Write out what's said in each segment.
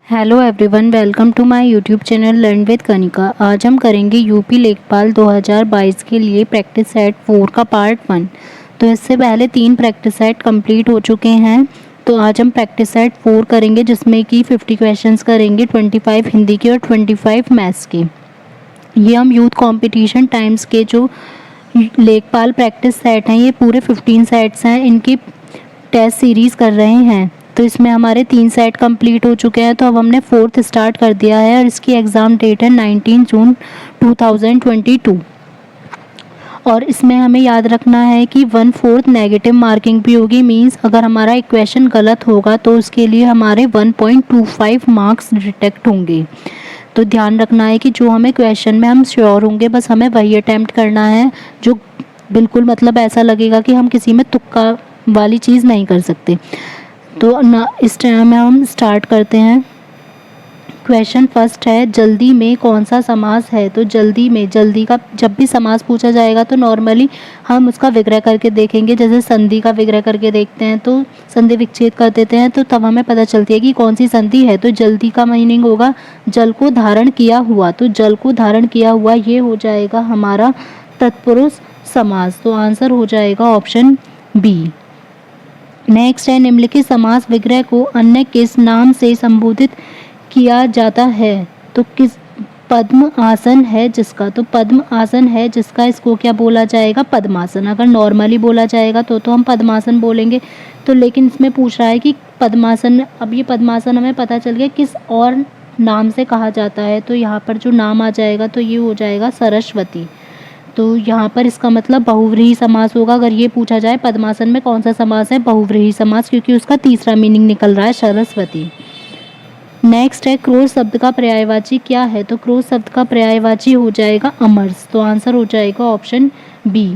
Hello everyone, welcome to my YouTube channel learn with Kanika. आज हम करेंगे यूपी लेखपाल 2022 के लिए प्रैक्टिस सेट 4 का पार्ट 1। तो इससे पहले 3 प्रैक्टिस सेट कंप्लीट हो चुके हैं। तो आज हम प्रैक्टिस सेट 4 करेंगे जिसमें कि 50 क्वेश्चंस करेंगे, 25 हिंदी के और 25 मैथ्स के। ये हम यूथ कंपटीशन टाइम्स के जो लेखपाल प्रैक्टिस सेट हैं, ये पूरे 15 सेट्स हैं, इनकी टेस्ट सीरीज़ कर रहे हैं। तो इसमें हमारे 3 सेट कंप्लीट हो चुके हैं। तो अब हमने 4th स्टार्ट कर दिया है और इसकी एग्ज़ाम डेट है 19 जून 2022। और इसमें हमें याद रखना है कि 1/4 नेगेटिव मार्किंग भी होगी। मींस अगर हमारा एक क्वेश्चन गलत होगा तो उसके लिए हमारे 1.25 मार्क्स डिटेक्ट होंगे। तो ध्यान रखना है कि जो हमें क्वेश्चन में हम श्योर होंगे, बस हमें वही अटैम्प्ट करना है। जो बिल्कुल मतलब ऐसा लगेगा कि हम किसी में तुक्का वाली चीज़ नहीं कर सकते। तो ना इस टाइम में हम स्टार्ट करते हैं। क्वेश्चन फर्स्ट है, जल्दी में कौन सा समास है? तो जल्दी में, जल्दी का जब भी समास पूछा जाएगा तो नॉर्मली हम उसका विग्रह करके देखेंगे। जैसे संधि का विग्रह करके देखते हैं, तो संधि विच्छेद कर देते हैं, तो तब हमें पता चलती है कि कौन सी संधि है। तो जल्दी का मीनिंग होगा जल को धारण किया हुआ। तो जल को धारण किया हुआ ये हो जाएगा हमारा तत्पुरुष समास। तो आंसर हो जाएगा ऑप्शन बी। नेक्स्ट है, निम्नलिखित समास विग्रह को अन्य किस नाम से संबोधित किया जाता है? तो किस पद्म आसन है जिसका, तो पद्म आसन है जिसका इसको क्या बोला जाएगा? पद्मासन। अगर नॉर्मली बोला जाएगा तो हम पद्मासन बोलेंगे। तो लेकिन इसमें पूछ रहा है कि पद्मासन, अब ये पद्मासन हमें पता चल गया किस और नाम से कहा जाता है। तो यहाँ पर जो नाम आ जाएगा तो ये हो जाएगा सरस्वती। तो यहाँ पर इसका मतलब बहुव्रीहि समास होगा। अगर ये पूछा जाए पद्मासन में कौन सा समास है, बहुव्रीहि समास, क्योंकि उसका तीसरा मीनिंग निकल रहा है सरस्वती। नेक्स्ट है, क्रोध शब्द का पर्यायवाची क्या है? तो क्रोध शब्द का पर्यायवाची हो जाएगा अमरस। तो आंसर हो जाएगा ऑप्शन बी।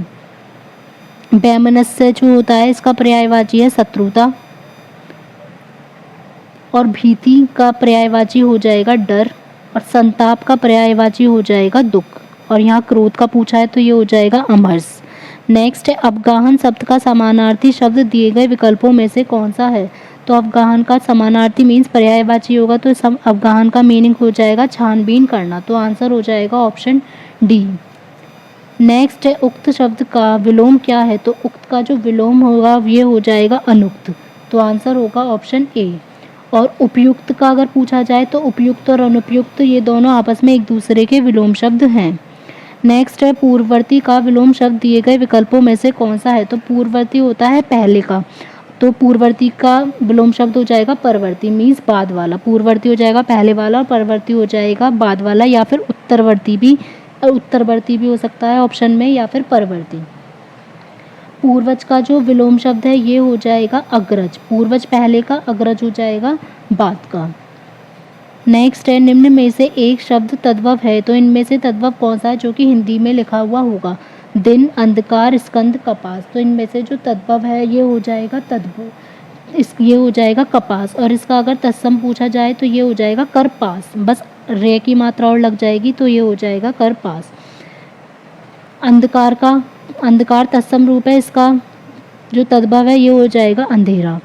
वैमनस्य जो होता है इसका पर्यायवाची है शत्रुता। और भीति का पर्यायवाची हो जाएगा डर। और संताप का पर्यायवाची हो जाएगा दुख। और यहाँ क्रोध का पूछा है तो ये हो जाएगा अमरस। नेक्स्ट है, अवगाहन शब्द का समानार्थी शब्द दिए गए विकल्पों में से कौन सा है? तो अवगाहन का समानार्थी मीन्स पर्यायवाची होगा, तो अवगाहन का मीनिंग हो जाएगा छानबीन करना। तो आंसर हो जाएगा ऑप्शन डी। नेक्स्ट है, उक्त शब्द का विलोम क्या है? तो उक्त का जो विलोम होगा ये हो जाएगा अनुक्त। तो आंसर होगा ऑप्शन ए। और उपयुक्त का अगर पूछा जाए तो उपयुक्त और अनुपयुक्त ये दोनों आपस में एक दूसरे के विलोम शब्द हैं। नेक्स्ट है, पूर्ववर्ती का विलोम शब्द दिए गए विकल्पों में से कौन सा है? तो पूर्ववर्ती होता है पहले का, तो पूर्ववर्ती का विलोम शब्द हो जाएगा परवर्ती, मीन्स बाद वाला। पूर्ववर्ती हो जाएगा पहले वाला और परवर्ती हो जाएगा बाद वाला, या फिर उत्तरवर्ती भी हो सकता है ऑप्शन में, या फिर परवर्ती। पूर्वज का जो विलोम शब्द है ये हो जाएगा अग्रज। पूर्वज पहले का, अग्रज हो जाएगा बाद का। नेक्स्ट है, निम्न में से एक शब्द तद्भव है। तो इनमें से तद्भव कौन सा है जो कि हिंदी में लिखा हुआ होगा? दिन, अंधकार, स्कंद, कपास। तो इनमें से जो तद्भव है ये हो जाएगा ये हो जाएगा कपास। और इसका अगर तत्सम पूछा जाए तो ये हो जाएगा करपास। बस रे की मात्रा और लग जाएगी तो ये हो जाएगा करपास। अंधकार तत्सम रूप है, इसका जो तद्भव है ये हो जाएगा अंधेरा।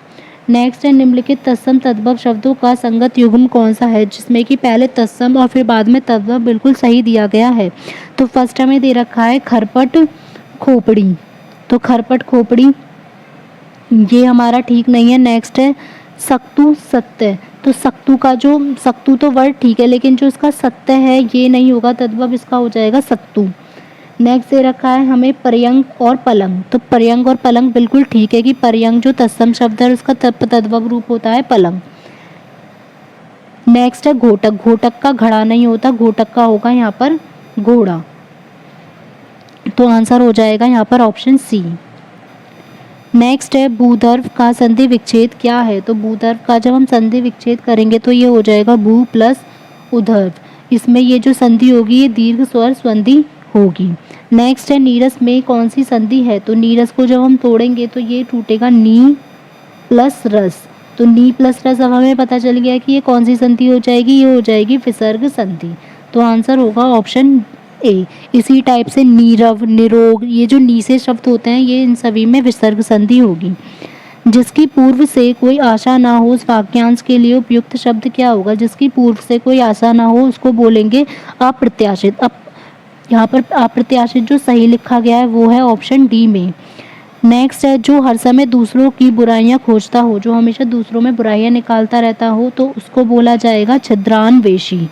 नेक्स्ट है, निम्नलिखित तत्सम तद्भव शब्दों का संगत युग्म कौन सा है? जिसमें कि पहले तत्सम और फिर बाद में तद्भव बिल्कुल सही दिया गया है। तो फर्स्ट हमें दे रखा है खरपट खोपड़ी। तो खरपट खोपड़ी ये हमारा ठीक नहीं है। नेक्स्ट है सक्तु सत्य। तो सक्तु तो वर्ड ठीक है, लेकिन जो इसका सत्य है ये नहीं होगा तद्भव, इसका हो जाएगा सत्तु। नेक्स्ट दे रखा है हमें पर्यंक और पलंग। तो पर्यंक और पलंग बिल्कुल ठीक है कि पर्यंक जो तत्सम शब्द है उसका तद्भव रूप होता है पलंग। नेक्स्ट है घोटक। घोटक का घड़ा नहीं होता, घोटक का होगा यहाँ पर घोड़ा। तो आंसर हो जाएगा यहाँ पर ऑप्शन सी। नेक्स्ट है, भूधर्व का संधि विच्छेद क्या है? तो भूधर्व का जब हम संधि विच्छेद करेंगे तो ये हो जाएगा भू प्लस उधर्व। इसमें ये जो संधि होगी ये दीर्घ स्वर संधि होगी। नेक्स्ट है, नीरस में कौन सी संधि है? तो नीरस को जब हम तोड़ेंगे तो ये टूटेगा नी प्लस रस। तो नी प्लस रस, अब हमें पता चल गया कि ये कौन सी संधि हो जाएगी, ये हो जाएगी विसर्ग संधि। तो आंसर होगा ऑप्शन ए। इसी टाइप से नीरव, निरोग, ये जो नी से शब्द होते हैं ये इन सभी में विसर्ग संधि होगी। जिसकी पूर्व से कोई आशा ना हो उस वाक्यांश के लिए उपयुक्त शब्द क्या होगा? जिसकी पूर्व से कोई आशा ना हो उसको बोलेंगे अप्रत्याशित। अब यहाँ पर अप्रत्याशित जो सही लिखा गया है वो है ऑप्शन डी में। नेक्स्ट है जो हर समय दूसरों की बुराइयां खोजता हो, जो हमेशा दूसरों में बुराइयां निकालता रहता हो तो उसको बोला जाएगा छिद्रान्वेषी।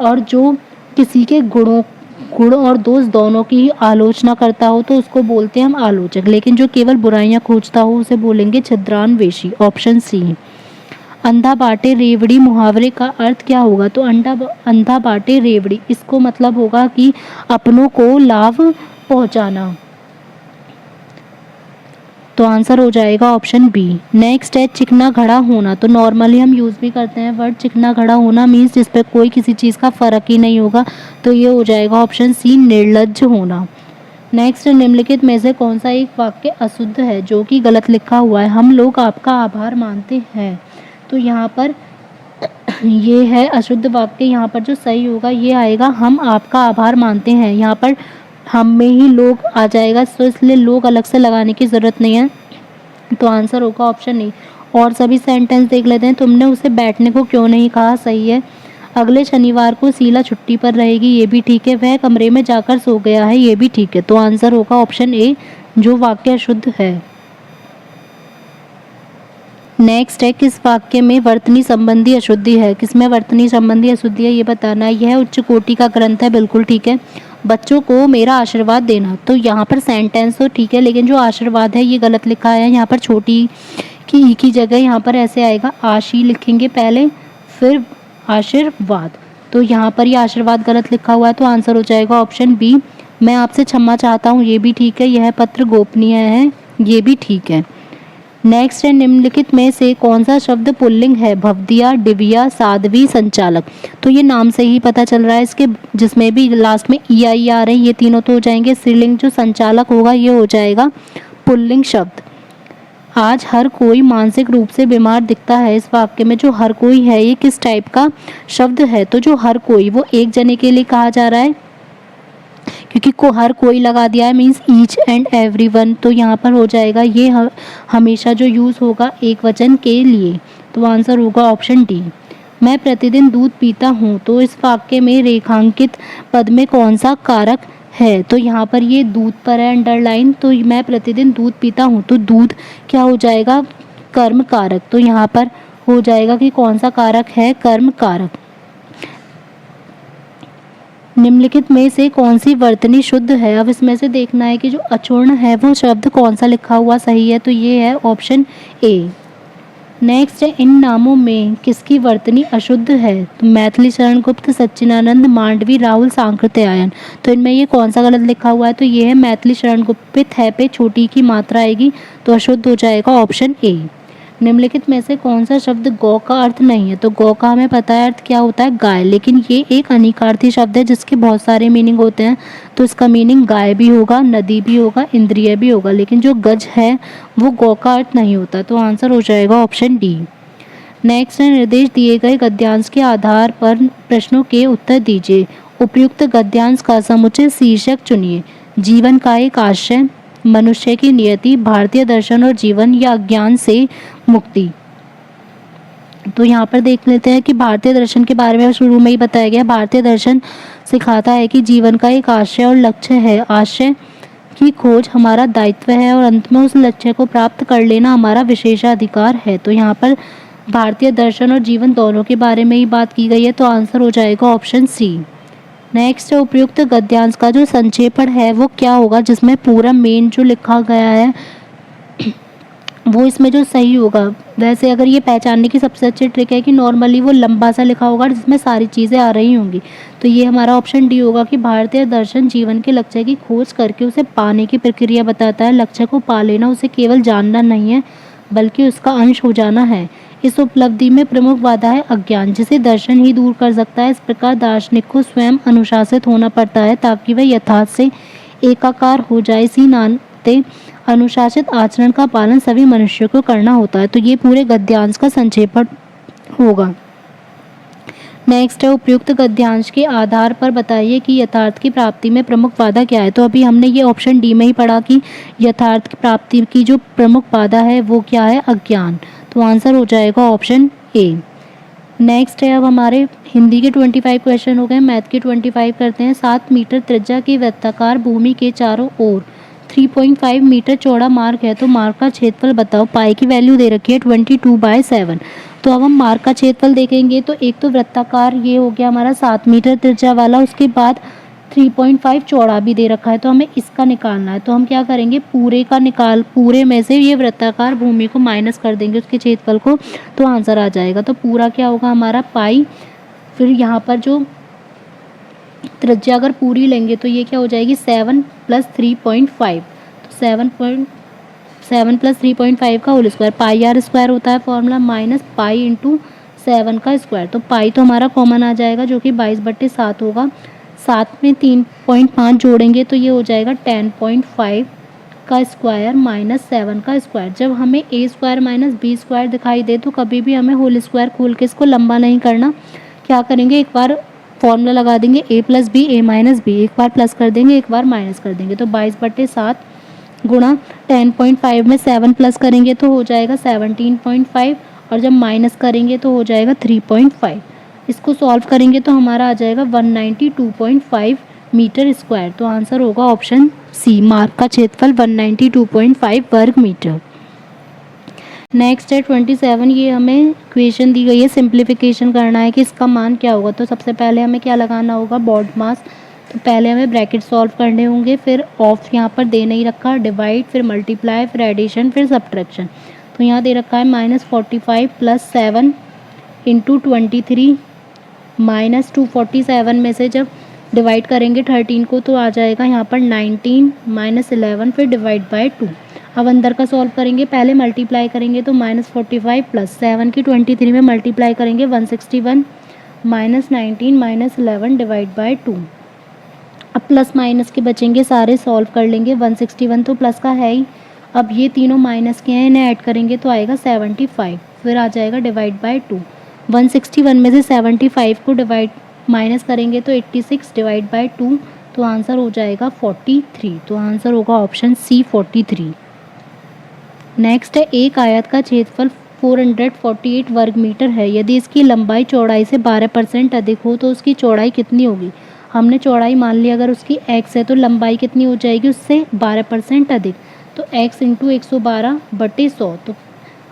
और जो किसी के गुण और दोष दोनों की ही आलोचना करता हो तो उसको बोलते हैं हम आलोचक, लेकिन जो केवल बुराइयां खोजता हो उसे बोलेंगे छिद्रान्वेषी। Option C. अंधा बाटे रेवड़ी मुहावरे का अर्थ क्या होगा? तो अंधा बाटे रेवड़ी, इसको मतलब होगा कि अपनों को लाभ पहुंचाना। तो आंसर हो जाएगा ऑप्शन बी। नेक्स्ट है चिकना घड़ा होना। तो नॉर्मली हम यूज़ भी करते हैं वर्ड चिकना घड़ा होना, मीन्स जिस पे कोई किसी चीज़ का फ़र्क ही नहीं होगा। तो ये हो जाएगा ऑप्शन सी निर्लज्ज होना। नेक्स्ट निम्नलिखित में से कौन सा एक वाक्य अशुद्ध है जो कि गलत लिखा हुआ है? हम लोग आपका आभार मानते हैं। तो यहाँ पर ये है अशुद्ध वाक्य। यहाँ पर जो सही होगा ये आएगा हम आपका आभार मानते हैं। यहाँ पर हम में ही लोग आ जाएगा, तो इसलिए लोग अलग से लगाने की ज़रूरत नहीं है। तो आंसर होगा ऑप्शन ए। और सभी सेंटेंस देख लेते हैं। तुमने उसे बैठने को क्यों नहीं कहा? सही है। अगले शनिवार को शीला छुट्टी पर रहेगी, ये भी ठीक है। वह कमरे में जाकर सो गया है, ये भी ठीक है। तो आंसर होगा ऑप्शन ए जो वाक्य अशुद्ध है। नेक्स्ट है किस वाक्य में वर्तनी संबंधी अशुद्धि है? किसमें वर्तनी संबंधी अशुद्धि है ये बताना है। यह उच्च कोटि का ग्रंथ है, बिल्कुल ठीक है। बच्चों को मेरा आशीर्वाद देना, तो यहाँ पर सेंटेंस तो ठीक है लेकिन जो आशीर्वाद है ये गलत लिखा है। यहाँ पर छोटी की ई की जगह यहाँ पर ऐसे आएगा आशी लिखेंगे पहले फिर आशीर्वाद। तो यहाँ पर ये आशीर्वाद गलत लिखा हुआ है। तो आंसर हो जाएगा ऑप्शन बी मैं आपसे क्षमा चाहता हूँ, ये भी ठीक है। यह पत्र गोपनीय है, ये भी ठीक है। नेक्स्ट है निम्नलिखित में से कौन सा शब्द पुल्लिंग है? भवदिया, डिबिया, साध्वी, संचालक। तो ये नाम से ही पता चल रहा है इसके, जिसमें भी लास्ट में ई आई आ रहे हैं ये तीनों तो हो जाएंगे स्त्रीलिंग। जो संचालक होगा ये हो जाएगा पुल्लिंग शब्द। आज हर कोई मानसिक रूप से बीमार दिखता है। इस वाक्य में जो हर कोई है ये किस टाइप का शब्द है? तो जो हर कोई वो एक जने के लिए कहा जा रहा है, क्योंकि को हर कोई लगा दिया है मीन्स ईच एंड एवरीवन। तो यहाँ पर हो जाएगा ये हमेशा जो यूज़ होगा एक वचन के लिए। तो आंसर होगा ऑप्शन डी। मैं प्रतिदिन दूध पीता हूँ, तो इस वाक्य में रेखांकित पद में कौन सा कारक है? तो यहाँ पर ये दूध पर है अंडरलाइन। तो मैं प्रतिदिन दूध पीता हूँ, तो दूध क्या हो जाएगा? कर्म कारक। तो यहाँ पर हो जाएगा कि कौन सा कारक है? कर्म कारक। निम्नलिखित में से कौन सी वर्तनी शुद्ध है? अब इसमें से देखना है कि जो अचूर्ण है वो शब्द कौन सा लिखा हुआ सही है। तो ये है ऑप्शन ए। नेक्स्ट है इन नामों में किसकी वर्तनी अशुद्ध है? तो मैथिली शरण गुप्त, सच्चिदानंद, मांडवी, राहुल, सांकृत्यायन। तो इनमें ये कौन सा गलत लिखा हुआ है? तो ये है मैथिली शरण गुप्त है पे छोटी की मात्रा आएगी, तो अशुद्ध हो जाएगा ऑप्शन ए। निम्नलिखित में से कौन सा शब्द गौ का अर्थ नहीं है? तो गौ का हमें पता है अर्थ क्या होता है, गाय, लेकिन ये एक अनिकार्थी शब्द है जिसके बहुत सारे मीनिंग होते हैं। तो इसका मीनिंग गाय भी होगा, नदी भी होगा, इंद्रिय भी होगा, लेकिन जो गज है वो गौ का अर्थ नहीं होता। तो आंसर हो जाएगा ऑप्शन डी। नेक्स्ट है निर्देश दिए गए गद्यांश के आधार पर प्रश्नों के उत्तर दीजिए। उपयुक्त गद्यांश का समुचित शीर्षक चुनिए। जीवन का एक आशय, मनुष्य की नियति, भारतीय दर्शन और जीवन, या अज्ञान से मुक्ति। तो यहाँ पर देख लेते हैं कि भारतीय दर्शन के बारे में शुरू में ही बताया गया। भारतीय दर्शन सिखाता है कि जीवन का एक आशय और लक्ष्य है। आशय की खोज हमारा दायित्व है और अंत में उस लक्ष्य को प्राप्त कर लेना हमारा विशेषाधिकार है। तो यहाँ पर भारतीय दर्शन और जीवन दोनों के बारे में ही बात की गई है। तो आंसर हो जाएगा ऑप्शन सी। नेक्स्ट उपयुक्त गद्यांश का जो संक्षेपण है वो क्या होगा? जिसमें पूरा मेन जो लिखा गया है वो इसमें जो सही होगा। वैसे अगर ये पहचानने की सबसे अच्छी ट्रिक है कि नॉर्मली वो लंबा सा लिखा होगा जिसमें सारी चीज़ें आ रही होंगी। तो ये हमारा ऑप्शन डी होगा कि भारतीय दर्शन जीवन के लक्ष्य की खोज करके उसे पाने की प्रक्रिया बताता है। लक्ष्य को पा लेना उसे केवल जानना नहीं है बल्कि उसका अंश हो जाना है। इस उपलब्धि में प्रमुख बाधा है अज्ञान, जिसे दर्शन ही दूर कर सकता है। इस प्रकार दार्शनिक को स्वयं अनुशासित होना पड़ता है ताकि वह यथार्थ से एकाकार हो जाए। इसी नाते अनुशासित आचरण का पालन सभी मनुष्यों को करना होता है। तो ये पूरे गद्यांश का संक्षेपण होगा। नेक्स्ट है उपयुक्त गद्यांश के आधार पर बताइए कि यथार्थ की प्राप्ति में प्रमुख बाधा क्या है। तो अभी हमने ये ऑप्शन डी में ही पढ़ा कि यथार्थ की प्राप्ति की जो प्रमुख बाधा है वो क्या है, अज्ञान। तो आंसर हो जाएगा ऑप्शन ए। नेक्स्ट है अब हमारे हिंदी के 25 क्वेश्चन हो गए, मैथ के 25 करते हैं। 7 मीटर त्रिज्या की वृत्ताकार भूमि के चारों ओर 3.5 मीटर चौड़ा मार्ग है, तो मार्ग का क्षेत्रफल बताओ। पाई की वैल्यू दे रखी है 22/7। तो अब हम मार्ग का क्षेत्रफल देखेंगे तो एक तो वृत्ताकार ये हो गया हमारा 7 मीटर त्रिज्या वाला, उसके बाद 3.5 चौड़ा भी दे रखा है, तो हमें इसका निकालना है। तो हम क्या करेंगे, पूरे में से ये वृत्ताकार भूमि को माइनस कर देंगे उसके क्षेत्रफल को, तो आंसर आ जाएगा। तो पूरा क्या होगा हमारा पाई, फिर यहाँ पर जो त्रिज्या अगर पूरी लेंगे तो ये क्या हो जाएगी 7 + 3.5। तो 7 + 3.5 का whole square, pi R square होता है फॉर्मूला, माइनस पाई × 7 का स्क्वायर। तो पाई तो हमारा कॉमन आ जाएगा जो कि 22/7 होगा। 7 में 3.5 जोड़ेंगे तो ये हो जाएगा 10.5 का स्क्वायर माइनस 7 का स्क्वायर। जब हमें a square minus b square दिखाई दे तो कभी भी हमें होल स्क्वायर खोल के इसको लंबा नहीं करना। क्या करेंगे, एक बार फॉर्मूला लगा देंगे a + b a - b, एक बार प्लस कर देंगे एक बार माइनस कर देंगे। तो 22/7 गुणा 10.5 में 7 प्लस करेंगे तो हो जाएगा 17.5, और जब माइनस करेंगे तो हो जाएगा 3.5। इसको सॉल्व करेंगे तो हमारा आ जाएगा 192.5 मीटर स्क्वायर। तो आंसर होगा ऑप्शन सी, मार्ग का क्षेत्रफल 192.5 वर्ग मीटर। नेक्स्ट है 27, ये हमें इक्वेशन दी गई है, सिंप्लीफिकेशन करना है कि इसका मान क्या होगा। तो सबसे पहले हमें क्या लगाना होगा, बॉड मास। तो पहले हमें ब्रैकेट सॉल्व करने होंगे, फिर ऑफ यहाँ पर दे नहीं रखा, डिवाइड, फिर मल्टीप्लाई, फिर एडिशन, फिर सब्ट्रैक्शन। तो यहाँ दे रखा है -45 + 7 × 23 -247 में से जब डिवाइड करेंगे 13 को तो आ जाएगा यहाँ पर 19 -11, फिर डिवाइड बाय 2। अब अंदर का सॉल्व करेंगे, पहले मल्टीप्लाई करेंगे तो -45 + 7 की 23 में मल्टीप्लाई करेंगे 161 -19 -11 डिवाइड बाय 2। अब प्लस माइनस के बचेंगे सारे, सॉल्व कर लेंगे। 161 तो प्लस का है ही, अब ये तीनों माइनस के हैं, इन्हें ऐड करेंगे तो आएगा 75, फिर आ जाएगा डिवाइड बाय 2। 161 में से 75 को माइनस करेंगे तो 86 डिवाइड बाय 2, तो आंसर हो जाएगा 43। तो आंसर होगा ऑप्शन सी 43। नेक्स्ट है, एक आयत का क्षेत्रफल 448 वर्ग मीटर है, यदि इसकी लंबाई चौड़ाई से 12% अधिक हो तो उसकी चौड़ाई कितनी होगी। हमने चौड़ाई मान ली अगर उसकी x है तो लंबाई कितनी हो जाएगी उससे 12% अधिक, तो x × 112/100, तो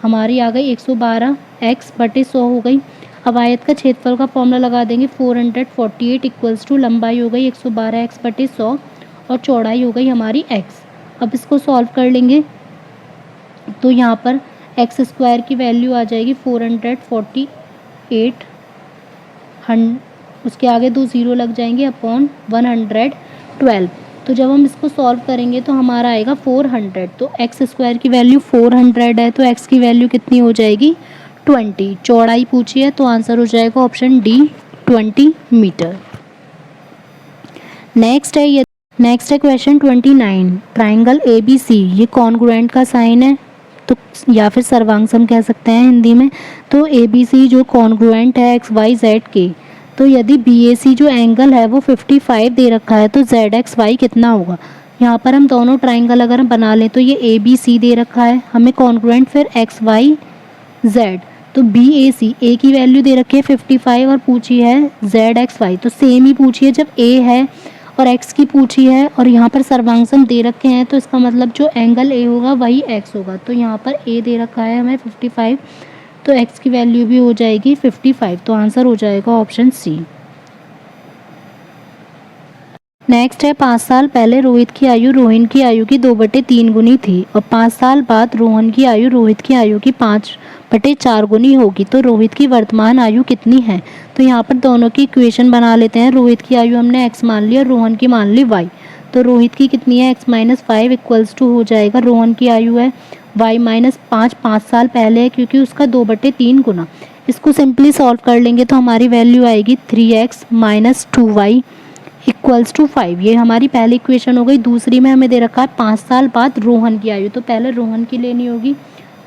हमारी आ गई 112x/100 हो गई। अब आयत का क्षेत्रफल का फॉर्मूला लगा देंगे, 448 = लंबाई हो गई 112x/100 और चौड़ाई हो गई हमारी x। अब इसको सॉल्व कर लेंगे तो यहाँ पर एक्स स्क्वायर की वैल्यू आ जाएगी 448, उसके आगे 2 0 लग जाएंगे, अपॉन 112। तो जब हम इसको सॉल्व करेंगे तो हमारा आएगा 400। तो एक्स स्क्वायर की वैल्यू 400 है, तो एक्स की वैल्यू कितनी हो जाएगी 20। चौड़ाई पूछी है तो आंसर हो जाएगा ऑप्शन डी 20 मीटर। नेक्स्ट है क्वेश्चन 29, ट्राइंगल ABC ये कॉन्ग्रुएंट का साइन है, तो या फिर सर्वांग कह सकते हैं हिंदी में। तो ABC जो कॉन्ग्रुएंट है XYZ के, तो यदि BAC जो एंगल है वो 55 दे रखा है तो ZXY कितना होगा। यहाँ पर हम दोनों ट्राइंगल अगर हम बना लें तो ये ABC दे रखा है, हमें कॉन्ग्रुएंट फिर XYZ, तो BAC A की वैल्यू दे रखी है 55 और पूछी है ZXY, तो सेम ही पूछी है जब A है और x की पूछी है और यहाँ पर सर्वांग दे रखे हैं, तो इसका मतलब जो एंगल A होगा वही x होगा। तो यहाँ पर A दे रखा है हमें 55, तो x की वैल्यू भी हो जाएगी 55, तो आंसर हो जाएगा ऑप्शन सी। नेक्स्ट है, 5 साल पहले रोहित की आयु रोहन की आयु की 2/3 गुनी थी और 5 साल बाद रोहन की आयु रोहित की आयु की 5/4 गुनी होगी, तो रोहित की वर्तमान आयु कितनी है। तो यहाँ पर दोनों की इक्वेशन बना लेते हैं। रोहित की आयु हमने x मान ली और रोहन की मान ली y। तो रोहित की कितनी है x - 5 = हो जाएगा, रोहन की आयु है y - 5 साल पहले है क्योंकि उसका 2/3 गुना। इसको सिंपली सॉल्व कर लेंगे तो हमारी वैल्यू आएगी 3x - 2y = 5। ये हमारी पहली इक्वेशन हो गई। दूसरी में हमें दे रखा है 5 साल बाद रोहन की आयु, तो पहले रोहन की लेनी होगी।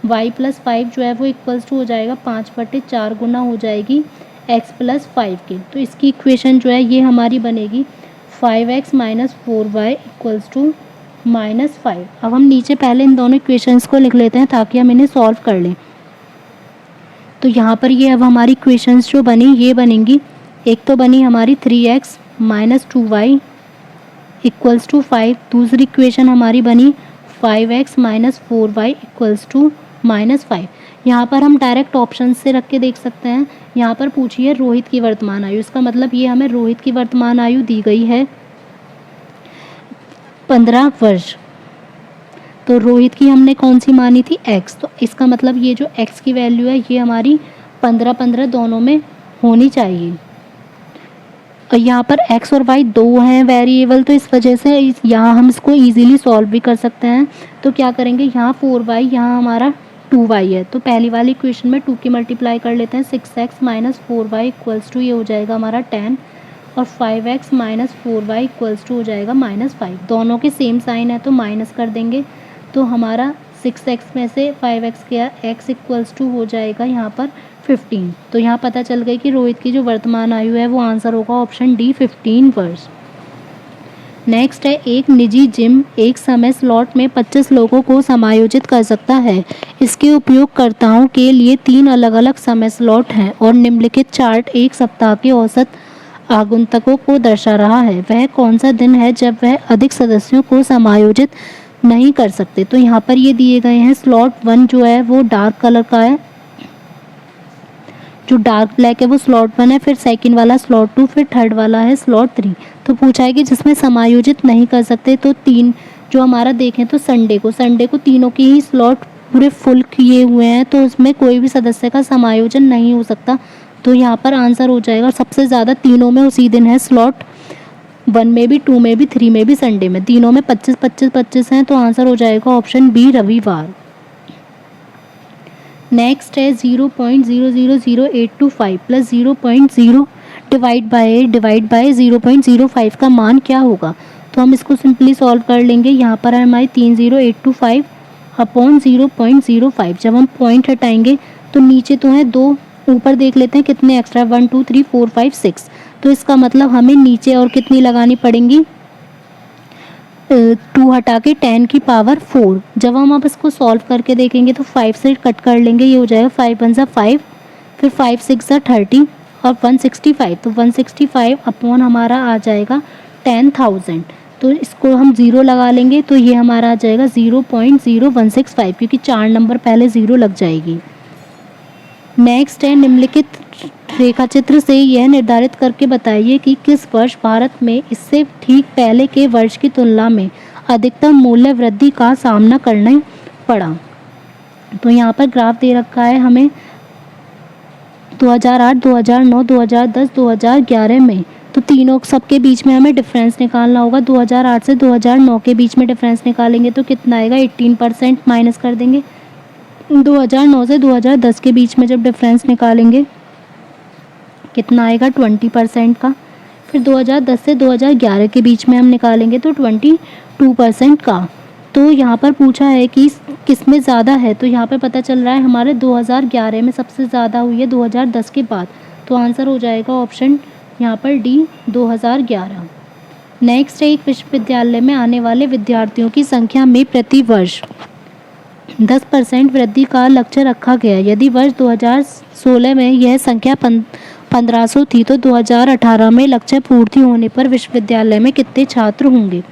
y + 5 जो है वो इक्वल्स टू हो जाएगा 5/4 गुना हो जाएगी x प्लस 5 के। तो इसकी इक्वेशन जो है ये हमारी बनेगी 5x minus 4y equals to -5। अब हम नीचे पहले इन दोनों इक्वेशंस को लिख लेते हैं ताकि हम इन्हें सॉल्व कर लें। तो यहाँ पर ये अब हमारी इक्वेशंस जो बनी ये बनेंगी, एक तो बनी हमारी 3x minus 2y equals to 5, दूसरी इक्वेशन हमारी बनी 5x minus 4y equals to -5। यहाँ पर हम डायरेक्ट ऑप्शन से रख के देख सकते हैं। यहाँ पर पूछी है रोहित की वर्तमान आयु, इसका मतलब ये हमें रोहित की वर्तमान आयु दी गई है 15 वर्ष। तो रोहित की हमने कौन सी मानी थी x, तो इसका मतलब ये जो x की वैल्यू है ये हमारी 15-15 दोनों में होनी चाहिए। और यहाँ पर x और y दो हैं वेरिएबल, तो इस वजह से यहाँ हम इसको इजीली सॉल्व भी कर सकते हैं। तो क्या करेंगे, यहाँ 4y यहाँ हमारा 2y है, तो पहली वाली इक्वेशन में 2 की मल्टीप्लाई कर लेते हैं। 6x minus 4y equals to ये हो जाएगा हमारा 10 और 5x minus 4y equals to हो जाएगा -5। दोनों के सेम साइन है तो माइनस कर देंगे, तो हमारा 6x में से 5x गया, x इक्वल्स टू हो जाएगा यहाँ पर 15। तो यहाँ पता चल गई कि रोहित की जो वर्तमान आयु है वो आंसर होगा ऑप्शन डी 15 वर्ष। नेक्स्ट है, एक निजी जिम एक समय स्लॉट में 25 लोगों को समायोजित कर सकता है। इसके उपयोगकर्ताओं के लिए 3 अलग अलग समय स्लॉट हैं और निम्नलिखित चार्ट एक सप्ताह के औसत आगंतुकों को दर्शा रहा है। वह कौन सा दिन है जब वह अधिक सदस्यों को समायोजित नहीं कर सकते। तो यहाँ पर ये दिए गए हैं, स्लॉट 1 जो है वो डार्क कलर का है, जो डार्क ब्लैक है वो स्लॉट 1 है, फिर सेकंड वाला स्लॉट 2, फिर थर्ड वाला है स्लॉट 3। तो पूछा है कि जिसमें समायोजित नहीं कर सकते, तो 3 जो हमारा देखें तो संडे को तीनों की ही स्लॉट पूरे फुल किए हुए हैं, तो उसमें कोई भी सदस्य का समायोजन नहीं हो सकता। तो यहाँ पर आंसर हो जाएगा, सबसे ज़्यादा तीनों में उसी दिन है, स्लॉट 1 में भी, 2 में भी, 3 में भी, संडे में, तीनों में 25-25-25 हैं, तो आंसर हो जाएगा ऑप्शन बी रविवार। नेक्स्ट है 0.000825 प्लस 0.0 डिवाइड बाय 0.05 का मान क्या होगा। तो हम इसको सिंपली सॉल्व कर लेंगे। यहाँ पर है हमारी 30825 अपॉन 0.05। जब हम पॉइंट हटाएंगे तो नीचे तो है 2, ऊपर देख लेते हैं कितने एक्स्ट्रा, 1 2 3 4 5 6। तो इसका मतलब हमें नीचे और कितनी लगानी पड़ेंगी, 2 हटा के 10 की पावर 4। जब हम अब इसको सॉल्व करके देखेंगे तो 5 से कट कर लेंगे, ये हो जाएगा 5 1 5, फिर 5 6 30 और 165। तो 165 अपॉन हमारा आ जाएगा 10,000। तो इसको हम 0 लगा लेंगे तो ये हमारा आ जाएगा 0.0165, क्योंकि 4 नंबर पहले 0 लग जाएगी। नेक्स्ट है, निम्नलिखित रेखाचित्र से यह निर्धारित करके बताइए कि किस वर्ष भारत में इससे ठीक पहले के वर्ष की तुलना में अधिकतम मूल्य वृद्धि का सामना करना पड़ा। तो यहाँ पर ग्राफ दे रखा है हमें 2008, 2009, 2010, 2011 में। तो तीनों सबके बीच में हमें डिफरेंस निकालना होगा। 2008 से 2009 के बीच में डिफरेंस निकालेंगे तो कितना आएगा, 18% माइनस कर देंगे। 2009 से 2010 के बीच में जब डिफरेंस निकालेंगे कितना आएगा, 20% का। फिर 2010 से 2011 के बीच में हम निकालेंगे तो 22% का। तो यहाँ पर पूछा है कि किस में ज़्यादा है, तो यहाँ पे पता चल रहा है हमारे 2011 में सबसे ज़्यादा हुई है 2010 के बाद। तो आंसर हो जाएगा ऑप्शन यहाँ पर डी 2011। नेक्स्ट है, एक विश्वविद्यालय में आने वाले विद्यार्थियों की संख्या में प्रति वर्ष 10% वृद्धि का लक्ष्य रखा गया। यदि वर्ष 2016 में यह संख्या 1500 थी तो 2018 में लक्ष्य पूर्ति होने पर विश्वविद्यालय में कितने छात्र होंगे।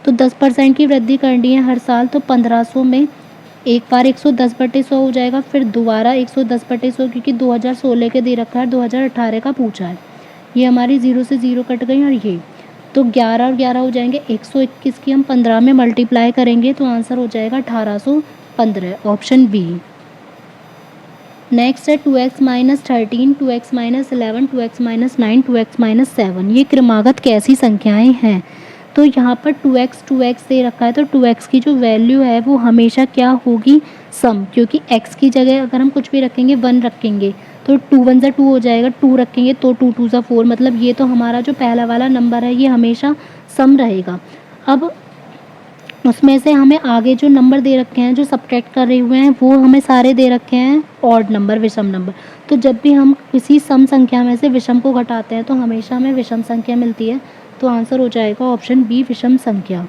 तो 10% की वृद्धि करनी है हर साल, तो 1500 में एक बार 110/100 हो जाएगा, फिर दोबारा 110/100, क्योंकि 2016 के दे रखा है, 2018 का पूछा है। ये हमारी 0 से 0 कट गई और ये तो 11 और 11 हो जाएंगे 121 की हम 15 में मल्टीप्लाई करेंगे तो आंसर हो जाएगा 1815, ऑप्शन बी। नेक्स्ट है 2x minus 13, 2x minus 11, 2x minus 9, 2x minus 7। ये क्रमागत कैसी संख्याएं हैं। तो यहाँ पर 2x दे रखा है, तो 2x की जो वैल्यू है वो हमेशा क्या होगी, सम, क्योंकि x की जगह अगर हम कुछ भी रखेंगे 1 रखेंगे तो 2 1 2 हो जाएगा, 2 रखेंगे तो 2 2 4, मतलब ये तो हमारा जो पहला वाला नंबर है ये हमेशा सम रहेगा। अब उसमें से हमें आगे जो नंबर दे रखे हैं, जो सब्ट्रैक्ट करे हुए हैं, वो हमें सारे दे रखे हैं ऑड नंबर, विषम नंबर। तो जब भी हम किसी सम संख्या में से विषम को घटाते हैं तो हमेशा हमें विषम संख्या मिलती है। तो आंसर हो जाएगा ऑप्शन बी, विषम संख्या।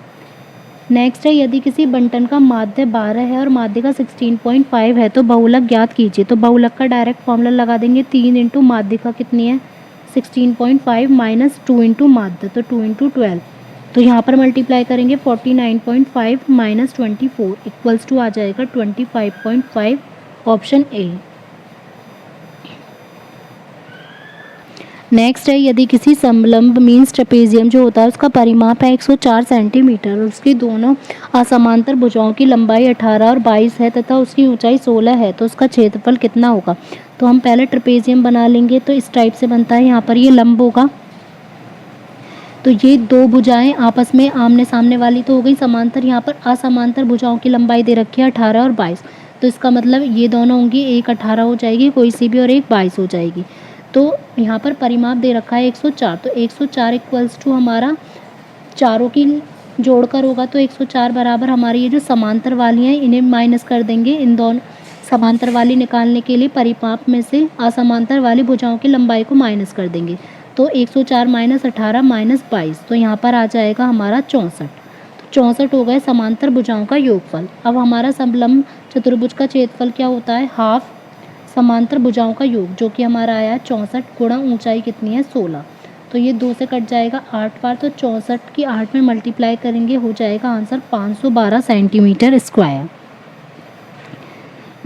नेक्स्ट है, यदि किसी बंटन का माध्य 12 है और माध्य का 16.5 है तो बहुलक ज्ञात कीजिए। तो बहुलक का डायरेक्ट फॉर्मूला लगा देंगे, 3 इंटू माध्य का कितनी है 16.5 माइनस 2 इंटू माध्य, तो 2 इंटू 12। तो यहाँ पर मल्टीप्लाई करेंगे 49.5 माइनस 24 इक्वल्स टू आ जाएगा 25.5, ऑप्शन ए। नेक्स्ट है, यदि किसी समलंब मीन्स ट्रेपेजियम जो होता है उसका परिमाप है 104 सेंटीमीटर और उसकी दोनों असमांतर भुजाओं की लंबाई 18 और 22 है तथा उसकी ऊंचाई 16 है, तो उसका क्षेत्रफल कितना होगा। तो हम पहले ट्रेपेजियम बना लेंगे। तो इस टाइप से बनता है, यहाँ पर ये लंब होगा। तो ये दो भुजाएं आपस में आमने सामने वाली तो हो गई समांतर, यहाँ पर असमांतर भुजाओं की लंबाई दे रखी है 18 और 22। तो इसका मतलब ये दोनों होंगी, एक 18 हो जाएगी कोई सी भी और एक 22 हो जाएगी। तो यहाँ पर परिमाप दे रखा है 104, तो 104 इक्वल्स टू हमारा चारों की जोड़कर होगा, तो 104 बराबर हमारी ये जो समांतर वाली हैं इन्हें माइनस कर देंगे। इन दोनों समांतर वाली निकालने के लिए परिमाप में से असमांतर वाली भुजाओं की लंबाई को माइनस कर देंगे। तो 104 माइनस 18 माइनस 22, तो यहाँ पर आ जाएगा हमारा 64। तो 64 हो गए समांतर भुजाओं का योगफल। अब हमारा समलंब चतुर्भुज का क्षेत्रफल क्या होता है, हाफ समांतर भुजाओं का योग, जो कि हमारा आया 64 गुणा ऊंचाई कितनी है 16। तो ये 2 से कट जाएगा 8 बार, तो 64 की 8 में मल्टीप्लाई करेंगे, हो जाएगा आंसर 512 सेंटीमीटर स्क्वायर।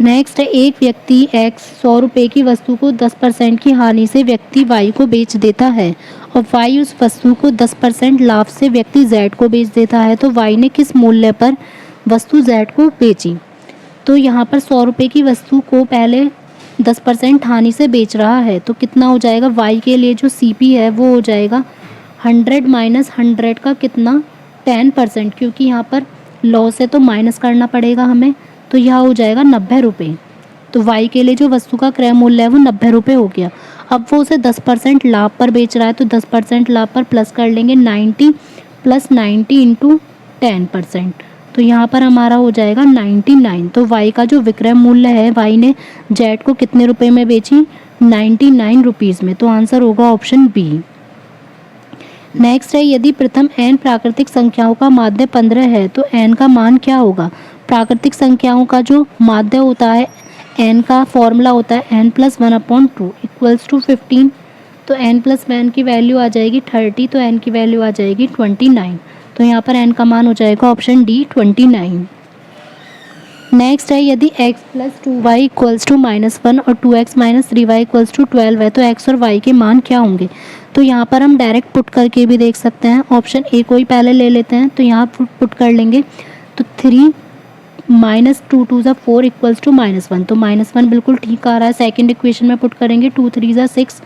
नेक्स्ट है, एक व्यक्ति x 100 रुपये की वस्तु को 10% की हानि से व्यक्ति y को बेच देता है और y उस वस्तु को 10% लाभ से व्यक्ति z को बेच देता है। तो y ने किस मूल्य पर वस्तु z को बेची। तो यहाँ पर 100 रुपये की वस्तु को पहले 10% हानि से बेच रहा है, तो कितना हो जाएगा, y के लिए जो CP है वो हो जाएगा 100 माइनस 100 का कितना 10%, क्योंकि यहाँ पर लॉस है तो माइनस करना पड़ेगा हमें। तो यह हो जाएगा 90 रुपये। तो y के लिए जो वस्तु का क्रय मूल्य है वो 90 रुपये हो गया। अब वो उसे 10% लाभ पर बेच रहा है, तो 10% लाभ पर प्लस कर लेंगे 90 प्लस 90 इंटू 10%। तो यहाँ पर हमारा हो जाएगा 99। तो y का जो विक्रय मूल्य है, y ने z को कितने रुपए में बेची 99 रुपीज़ में। तो आंसर होगा ऑप्शन बी। नेक्स्ट है, यदि प्रथम n प्राकृतिक संख्याओं का माध्य 15 है तो n का मान क्या होगा। प्राकृतिक संख्याओं का जो माध्य होता है n का फॉर्मूला होता है n प्लस 1/2 इक्वल्स टू 15। तो n प्लस 1 की वैल्यू आ जाएगी 30, तो n की वैल्यू आ जाएगी 29। तो यहाँ पर n का मान हो जाएगा ऑप्शन डी 29। नेक्स्ट है, यदि x plus 2y equals to -1 और 2x minus 3y equals to 12 है तो x और y के मान क्या होंगे। तो यहाँ पर हम डायरेक्ट पुट करके भी देख सकते हैं। ऑप्शन ए को ही पहले ले लेते हैं, तो यहाँ पुट कर लेंगे। तो 3 माइनस 2 2 ज़ा 4 इक्वल्स टू -1, तो -1 बिल्कुल ठीक आ रहा है। सेकंड इक्वेशन में पुट करेंगे 2 3 ज़ा 6,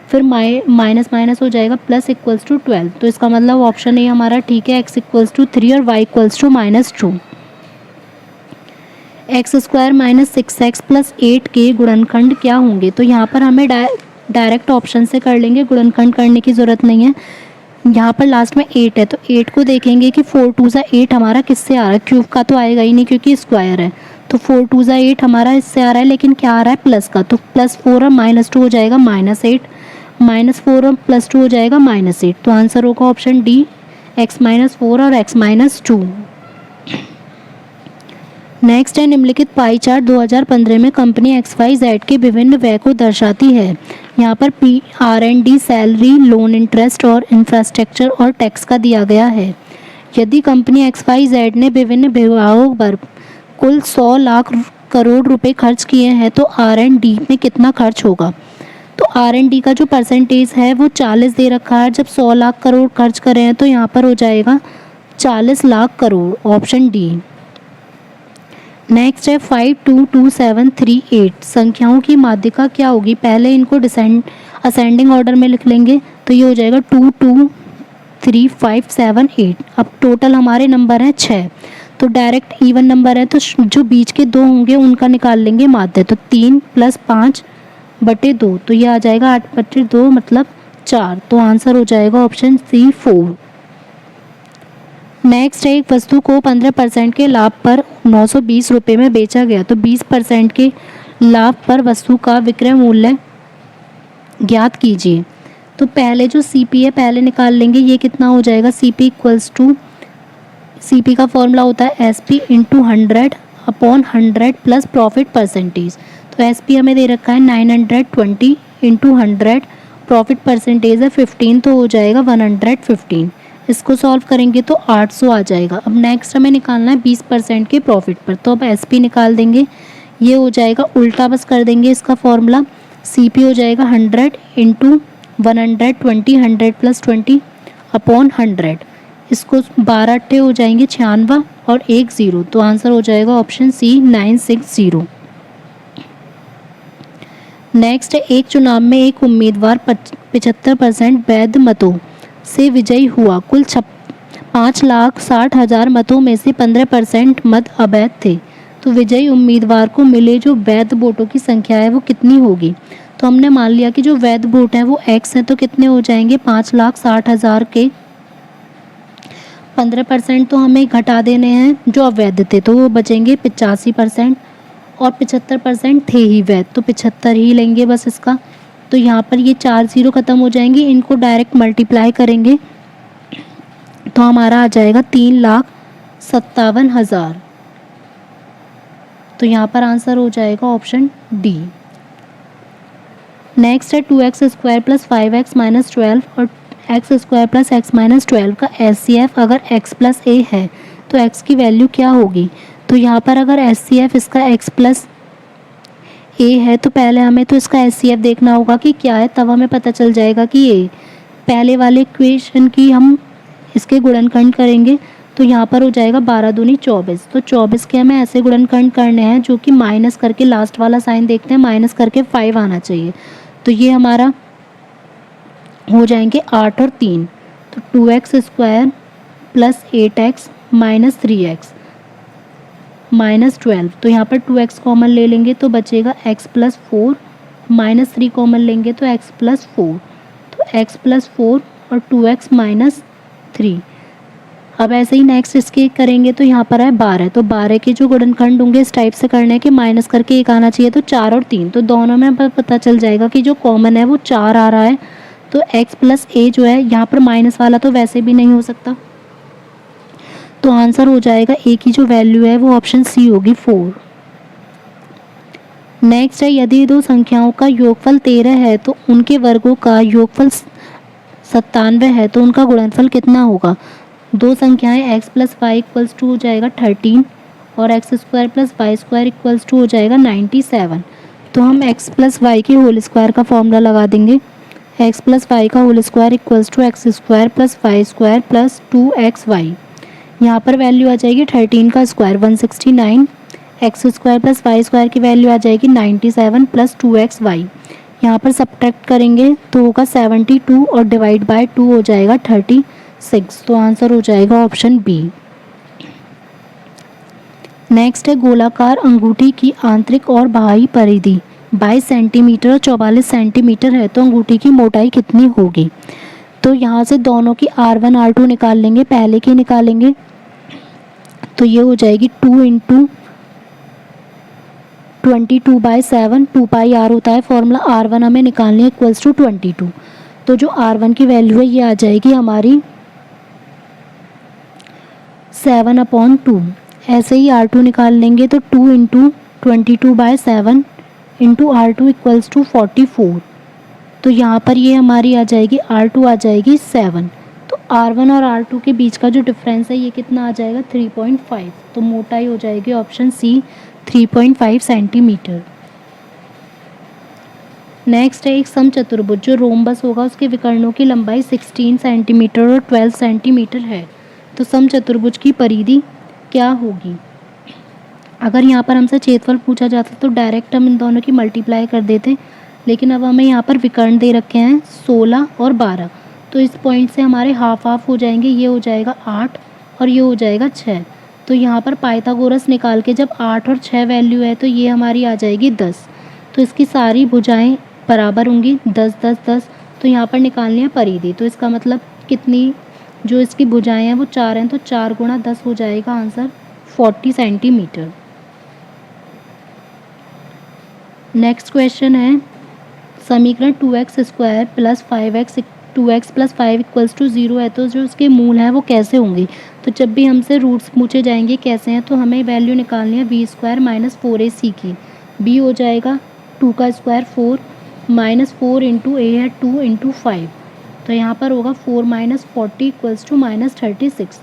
फिर माइनस माइनस हो जाएगा प्लस इक्वल्स टू 12। तो इसका मतलब ऑप्शन ए हमारा ठीक है, x इक्वल्स टू 3 और y equals to -2। X square minus 6x plus 8 के गुणनखंड क्या होंगे। तो यहाँ पर हमें डायरेक्ट ऑप्शन से कर लेंगे, गुणनखंड करने की ज़रूरत नहीं है। यहाँ पर लास्ट में 8 है, तो 8 को देखेंगे कि 4 2 ज़ा 8 हमारा किससे आ रहा है, क्यूब का तो आएगा ही नहीं क्योंकि स्क्वायर है। तो 4 2 ज़ा 8 हमारा इससे आ रहा है, लेकिन क्या आ रहा है प्लस का, तो +4 और -2 हो जाएगा -8, -4 और +2 हो जाएगा -8। तो आंसर होगा ऑप्शन डी, x-4 और x-2। नेक्स्ट है, निम्नलिखित पाई चार्ट 2015 में कंपनी XYZ के विभिन्न व्यय को दर्शाती है। यहाँ पर R&D, सैलरी, लोन इंटरेस्ट और इंफ्रास्ट्रक्चर और टैक्स का दिया गया है। यदि कंपनी XYZ ने विभिन्न विभागों पर कुल 100 लाख करोड़ रुपए खर्च किए हैं तो R&D में कितना खर्च होगा। तो R&D का जो परसेंटेज है वो 40 दे रखा है। जब 100 लाख करोड़ खर्च करें हैं तो यहाँ पर हो जाएगा 40 lakh crore, option D. Next है 5 2 2 7 3 8 संख्याओं की माध्यिका क्या होगी। पहले इनको असेंडिंग ऑर्डर में लिख लेंगे, तो ये हो जाएगा 2 2 3 5 7 8। अब टोटल हमारे नंबर हैं 6, तो डायरेक्ट इवन नंबर है तो जो बीच के 2 होंगे उनका निकाल लेंगे माध्य। तो 3 + 5 बटे 2, तो ये आ जाएगा 8 बटे 2 मतलब 4। तो आंसर हो जाएगा ऑप्शन सी 4। नेक्स्ट है, एक वस्तु को 15% के लाभ पर 920 रुपये में बेचा गया, तो 20% के लाभ पर वस्तु का विक्रय मूल्य ज्ञात कीजिए। तो पहले जो CP है पहले निकाल लेंगे, ये कितना हो जाएगा, CP इक्वल्स टू, CP का फॉर्मूला होता है SP into 100/100 plus profit percentage. तो SP हमें दे रखा है 920 इंटू 100, प्रॉफिट परसेंटेज है 15, तो हो जाएगा 115। इसको सॉल्व करेंगे तो 800 आ जाएगा। अब नेक्स्ट हमें निकालना है 20% के प्रॉफिट पर, तो अब SP निकाल देंगे, ये हो जाएगा उल्टा बस कर देंगे इसका फॉर्मूला, CP हो जाएगा 100 इंटू 120, 100 प्लस 20/100। इसको 12 अट्ठे हो जाएंगे 96 और 1 0, तो आंसर हो जाएगा ऑप्शन C 960। नेक्स्ट है, एक चुनाव में एक उम्मीदवार 75% वैध मतों से विजयी हुआ। कुल 5,60,000 मतों में से 15% मत अवैध थे, तो विजयी उम्मीदवार को मिले जो वैध वोटों की संख्या है वो कितनी होगी। तो हमने मान लिया कि जो वैध वोट है वो X है, तो कितने हो जाएंगे, 5,60,000 के 15% तो हमें घटा देने हैं जो अवैध थे, तो वो बचेंगे 85%, और 75% थे ही वैध, तो 75 ही लेंगे बस इसका। तो यहाँ पर ये 4 0 ख़त्म हो जाएंगे, इनको डायरेक्ट मल्टीप्लाई करेंगे तो हमारा आ जाएगा 3,57,000। तो यहाँ पर आंसर हो जाएगा ऑप्शन D। नेक्स्ट है 2x² प्लस 5x माइनस 12 और x² प्लस x माइनस 12 का SCF अगर x प्लस a है तो x की वैल्यू क्या होगी। तो यहाँ पर अगर SCF इसका x प्लस a है तो पहले हमें तो इसका SCF देखना होगा कि क्या है, तब हमें पता चल जाएगा कि a। पहले वाले इक्वेशन की हम इसके गुणनखंड करेंगे, तो यहाँ पर हो जाएगा 12 दूनी 24, तो 24 के हमें ऐसे गुणनखंड करने हैं जो कि माइनस करके, लास्ट वाला साइन देखते हैं, माइनस करके 5 आना चाहिए। तो ये हमारा हो जाएंगे 8 और 3, तो 2x² plus 8x minus 3x minus 12, तो यहाँ पर 2x कॉमन ले लेंगे तो बचेगा x प्लस 4, माइनस 3 कॉमन लेंगे तो x प्लस 4, तो x प्लस 4 और 2x माइनस 3। अब ऐसे ही नेक्स्ट इसके करेंगे तो यहाँ पर है 12, तो 12 के जो गुणनखंड होंगे इस टाइप से करने के, माइनस करके 1 आना चाहिए, तो 4 और 3, तो दोनों में पता चल जाएगा कि जो कॉमन है वो 4 आ रहा है। तो x प्लस a जो है यहाँ पर माइनस वाला तो वैसे भी नहीं हो सकता, तो आंसर हो जाएगा a की जो वैल्यू है वो ऑप्शन C होगी 4। नेक्स्ट है, यदि दो संख्याओं का योगफल 13 है तो उनके वर्गों का योगफल 97 है, तो उनका गुणनफल कितना होगा। दो संख्याएं x plus Y equals to हो जाएगा 13 और x² plus y² equals to हो जाएगा 97। तो हम x प्लस वाई के होल स्क्वायर का फॉर्मूला लगा देंगे, x प्लस वाई का whole square equals to x² plus y² plus 2xy। यहाँ पर वैल्यू आ जाएगी 13 का स्क्वायर 169, x² प्लस y² की वैल्यू आ जाएगी 97 प्लस 2xy। यहाँ पर सब्ट्रैक्ट करेंगे तो होगा 72 और डिवाइड बाय 2 हो जाएगा 36, तो आंसर हो जाएगा ऑप्शन B। नेक्स्ट है, गोलाकार अंगूठी की आंतरिक और बाहरी परिधि 22 सेंटीमीटर और 44 सेंटीमीटर है, तो अंगूठी की मोटाई कितनी होगी। तो यहाँ से दोनों की R1 R2 निकाल लेंगे, पहले की निकालेंगे तो ये हो जाएगी 2 इंटू 22/7, 2 पाई r होता है फॉर्मूला, R1 हमें निकालनी है इक्वल्स टू 22, तो जो R1 की वैल्यू है ये आ जाएगी हमारी 7/2। ऐसे ही R2 निकाल लेंगे तो 2 into 22/7 into R2 equals to 44, तो यहाँ पर ये हमारी आ जाएगी R2 आ जाएगी 7, तो R1 और R2 के बीच का जो डिफरेंस है ये कितना आ जाएगा 3.5, तो मोटाई हो जाएगी ऑप्शन C 3.5 सेंटीमीटर। नेक्स्ट है, एक समचतुर्भुज जो रोम्बस होगा उसके विकर्णों की लंबाई 16 सेंटीमीटर और 12 सेंटीमीटर है, तो समचतुर्भुज की परिधि क्या होगी। अगर यहाँ पर हमसे क्षेत्रफल पूछा जाता तो डायरेक्ट हम इन दोनों की मल्टीप्लाई कर देते, लेकिन अब हमें यहाँ पर विकर्ण दे रखे हैं 16 और 12, तो इस पॉइंट से हमारे हाफ हाफ हो जाएंगे, ये हो जाएगा 8 और ये हो जाएगा 6, तो यहाँ पर पाइथागोरस निकाल के जब 8 और 6 वैल्यू है तो ये हमारी आ जाएगी 10, तो इसकी सारी भुजाएं बराबर होंगी 10 10 10, तो यहाँ पर निकालनी है परिधि, तो इसका मतलब कितनी जो इसकी भुजाएं हैं वो 4 हैं, तो 4 गुणा 10 हो जाएगा आंसर 40 सेंटीमीटर। नेक्स्ट क्वेश्चन है समीकरण 2x² plus 5x 2x plus 5 equals to 0 है, तो जो उसके मूल हैं वो कैसे होंगे। तो जब भी हमसे रूट्स पूछे जाएंगे कैसे हैं, तो हमें वैल्यू निकालनी है v² माइनस 4ac की। b हो जाएगा 2 का स्क्वायर 4 माइनस 4 इंटू ए है 2 इंटू 5, तो यहाँ पर होगा 4 माइनस 40 इक्वल्स टू माइनस 36।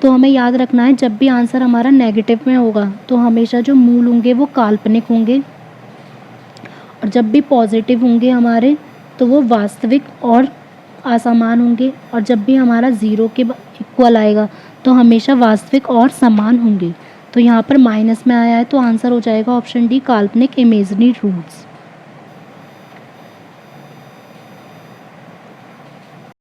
तो हमें याद रखना है जब भी आंसर हमारा नेगेटिव में होगा तो हमेशा जो मूल होंगे वो काल्पनिक होंगे, और जब भी पॉजिटिव होंगे हमारे तो वो वास्तविक और असमान होंगे, और जब भी हमारा ज़ीरो के इक्वल आएगा तो हमेशा वास्तविक और समान होंगे। तो यहाँ पर माइनस में आया है तो आंसर हो जाएगा ऑप्शन डी काल्पनिक इमेजिनरी रूट्स।